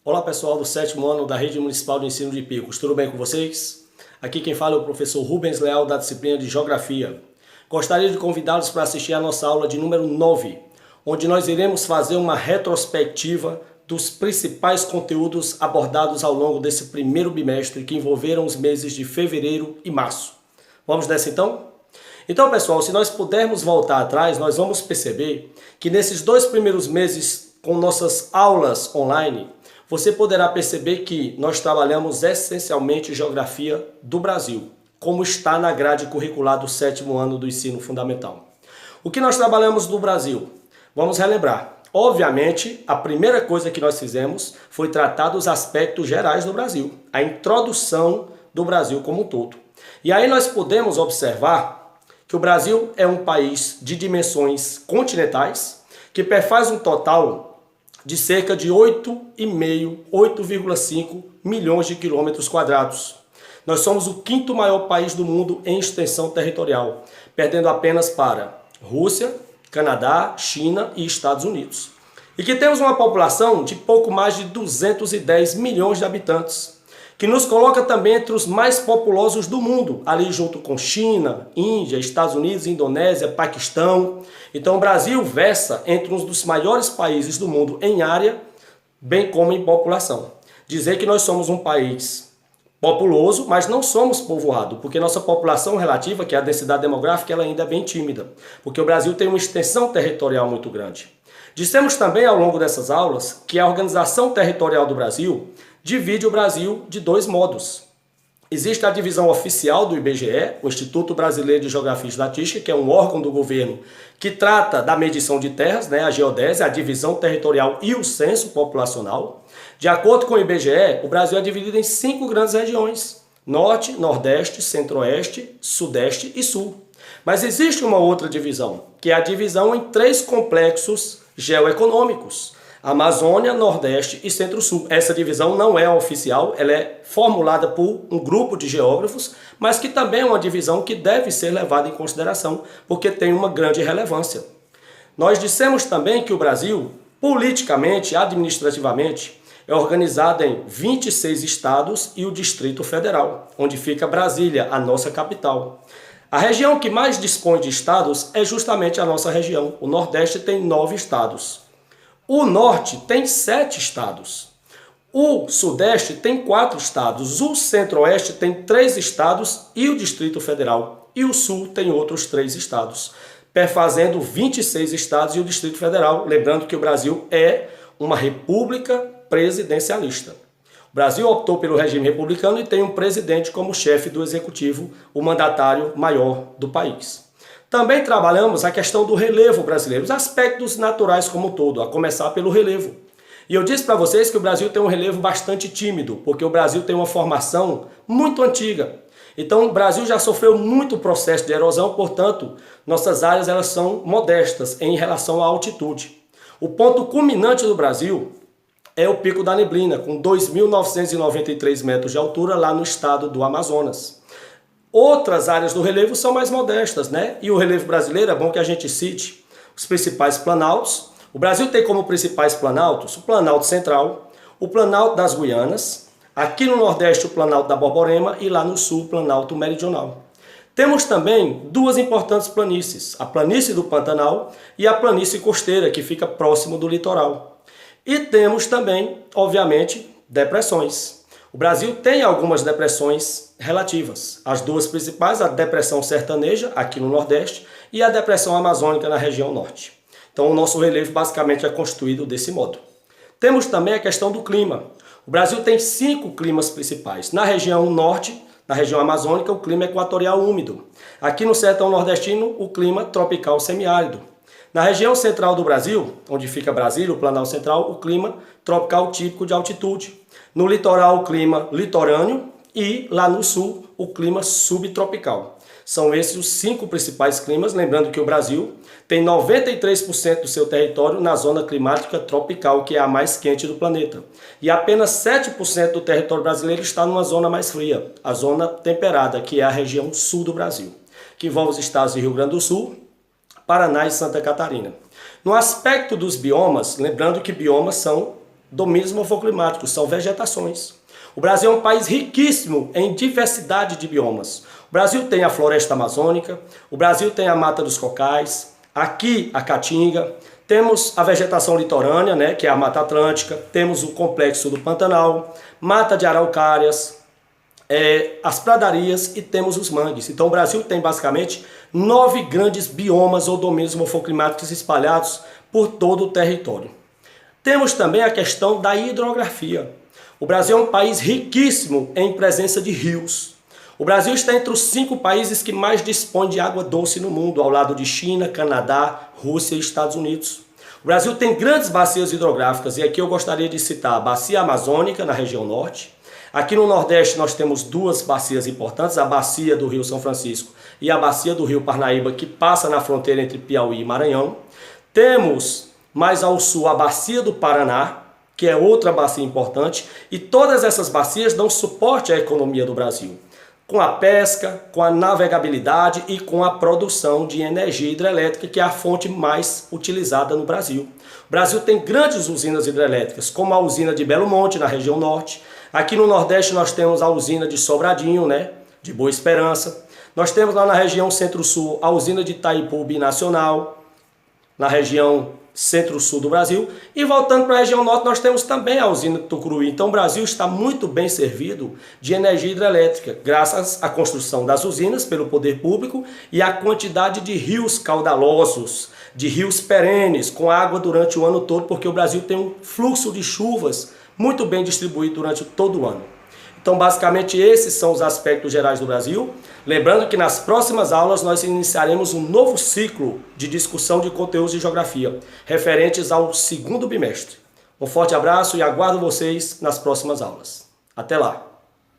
Olá pessoal do 7º ano da Rede Municipal de Ensino de Picos, tudo bem com vocês? Aqui quem fala é o professor Rubens Leal da disciplina de Geografia. Gostaria de convidá-los para assistir a nossa aula de número 9, onde nós iremos fazer uma retrospectiva dos principais conteúdos abordados ao longo desse primeiro bimestre que envolveram os meses de fevereiro e março. Vamos nessa então? Então pessoal, se nós pudermos voltar atrás, nós vamos perceber que nesses 2 primeiros meses com nossas aulas online, você poderá perceber que nós trabalhamos essencialmente Geografia do Brasil, como está na grade curricular do 7º ano do ensino fundamental. O que nós trabalhamos no Brasil? Vamos relembrar. Obviamente, a primeira coisa que nós fizemos foi tratar dos aspectos gerais do Brasil, a introdução do Brasil como um todo. E aí nós podemos observar que o Brasil é um país de dimensões continentais, que perfaz um total de cerca de 8,5 milhões de quilômetros quadrados. Nós somos o 5º maior país do mundo em extensão territorial, perdendo apenas para Rússia, Canadá, China e Estados Unidos. E que temos uma população de pouco mais de 210 milhões de habitantes, que nos coloca também entre os mais populosos do mundo, ali junto com China, Índia, Estados Unidos, Indonésia, Paquistão. Então o Brasil versa entre um dos maiores países do mundo em área, bem como em população. Dizer que nós somos um país populoso, mas não somos povoado, porque nossa população relativa, que é a densidade demográfica, ela ainda é bem tímida, porque o Brasil tem uma extensão territorial muito grande. Dissemos também ao longo dessas aulas que a organização territorial do Brasil divide o Brasil de 2 modos. Existe a divisão oficial do IBGE, o Instituto Brasileiro de Geografia e Estatística, que é um órgão do governo que trata da medição de terras, a geodésia, a divisão territorial e o censo populacional. De acordo com o IBGE, o Brasil é dividido em 5 grandes regiões: Norte, Nordeste, Centro-Oeste, Sudeste e Sul. Mas existe uma outra divisão, que é a divisão em 3 complexos geoeconômicos: Amazônia, Nordeste e Centro-Sul. Essa divisão não é oficial, ela é formulada por um grupo de geógrafos, mas que também é uma divisão que deve ser levada em consideração, porque tem uma grande relevância. Nós dissemos também que o Brasil, politicamente, administrativamente, é organizado em 26 estados e o Distrito Federal, onde fica Brasília, a nossa capital. A região que mais dispõe de estados é justamente a nossa região. O Nordeste tem 9 estados. O Norte tem 7 estados. O Sudeste tem 4 estados. O Centro-Oeste tem 3 estados e o Distrito Federal. E o Sul tem outros 3 estados, perfazendo 26 estados e o Distrito Federal. Lembrando que o Brasil é uma república presidencialista. O Brasil optou pelo regime republicano e tem um presidente como chefe do executivo, o mandatário maior do país. Também trabalhamos a questão do relevo brasileiro, os aspectos naturais como um todo, a começar pelo relevo. E eu disse para vocês que o Brasil tem um relevo bastante tímido, porque o Brasil tem uma formação muito antiga. Então o Brasil já sofreu muito processo de erosão, portanto, nossas áreas elas são modestas em relação à altitude. O ponto culminante do Brasil é o Pico da Neblina, com 2.993 metros de altura lá no estado do Amazonas. Outras áreas do relevo são mais modestas, E o relevo brasileiro, é bom que a gente cite os principais planaltos. O Brasil tem como principais planaltos o Planalto Central, o Planalto das Guianas, aqui no Nordeste o Planalto da Borborema e lá no Sul o Planalto Meridional. Temos também 2 importantes planícies, a Planície do Pantanal e a Planície Costeira, que fica próximo do litoral. E temos também, obviamente, depressões. O Brasil tem algumas depressões relativas. As 2 principais, a depressão sertaneja, aqui no Nordeste, e a depressão amazônica na região Norte. Então o nosso relevo basicamente é constituído desse modo. Temos também a questão do clima. O Brasil tem 5 climas principais. Na região Norte, na região amazônica, o clima é equatorial úmido. Aqui no sertão nordestino, o clima tropical semiárido. Na região central do Brasil, onde fica Brasília, o Planalto Central, o clima tropical típico de altitude. No litoral, o clima litorâneo e lá no sul, o clima subtropical. São esses os 5 principais climas, lembrando que o Brasil tem 93% do seu território na zona climática tropical, que é a mais quente do planeta. E apenas 7% do território brasileiro está numa zona mais fria, a zona temperada, que é a região sul do Brasil, que envolve os estados de Rio Grande do Sul, Paraná e Santa Catarina. No aspecto dos biomas, lembrando que biomas são domínios morfoclimáticos, são vegetações. O Brasil é um país riquíssimo em diversidade de biomas. O Brasil tem a floresta amazônica, o Brasil tem a mata dos cocais, aqui a caatinga, temos a vegetação litorânea, né, que é a Mata Atlântica, temos o complexo do Pantanal, mata de araucárias, as pradarias e temos os mangues. Então o Brasil tem basicamente 9 grandes biomas ou domínios morfoclimáticos espalhados por todo o território. Temos também a questão da hidrografia. O Brasil é um país riquíssimo em presença de rios. O Brasil está entre os 5 países que mais dispõem de água doce no mundo, ao lado de China, Canadá, Rússia e Estados Unidos. O Brasil tem grandes bacias hidrográficas e aqui eu gostaria de citar a Bacia Amazônica, na região norte. Aqui no Nordeste nós temos 2 bacias importantes, a Bacia do Rio São Francisco e a Bacia do Rio Parnaíba, que passa na fronteira entre Piauí e Maranhão. Temos mais ao sul a Bacia do Paraná, que é outra bacia importante, e todas essas bacias dão suporte à economia do Brasil, com a pesca, com a navegabilidade e com a produção de energia hidrelétrica, que é a fonte mais utilizada no Brasil. O Brasil tem grandes usinas hidrelétricas, como a usina de Belo Monte, na região norte. Aqui no Nordeste nós temos a usina de Sobradinho, né, de Boa Esperança. Nós temos lá na região Centro-Sul a usina de Itaipu Binacional, na região Centro-Sul do Brasil. E voltando para a região norte, nós temos também a usina de Tucuruí. Então o Brasil está muito bem servido de energia hidrelétrica, graças à construção das usinas pelo poder público e à quantidade de rios caudalosos, de rios perenes, com água durante o ano todo, porque o Brasil tem um fluxo de chuvas muito bem distribuído durante todo o ano. Então, basicamente, esses são os aspectos gerais do Brasil. Lembrando que nas próximas aulas nós iniciaremos um novo ciclo de discussão de conteúdos de geografia, referentes ao 2º bimestre. Um forte abraço e aguardo vocês nas próximas aulas. Até lá!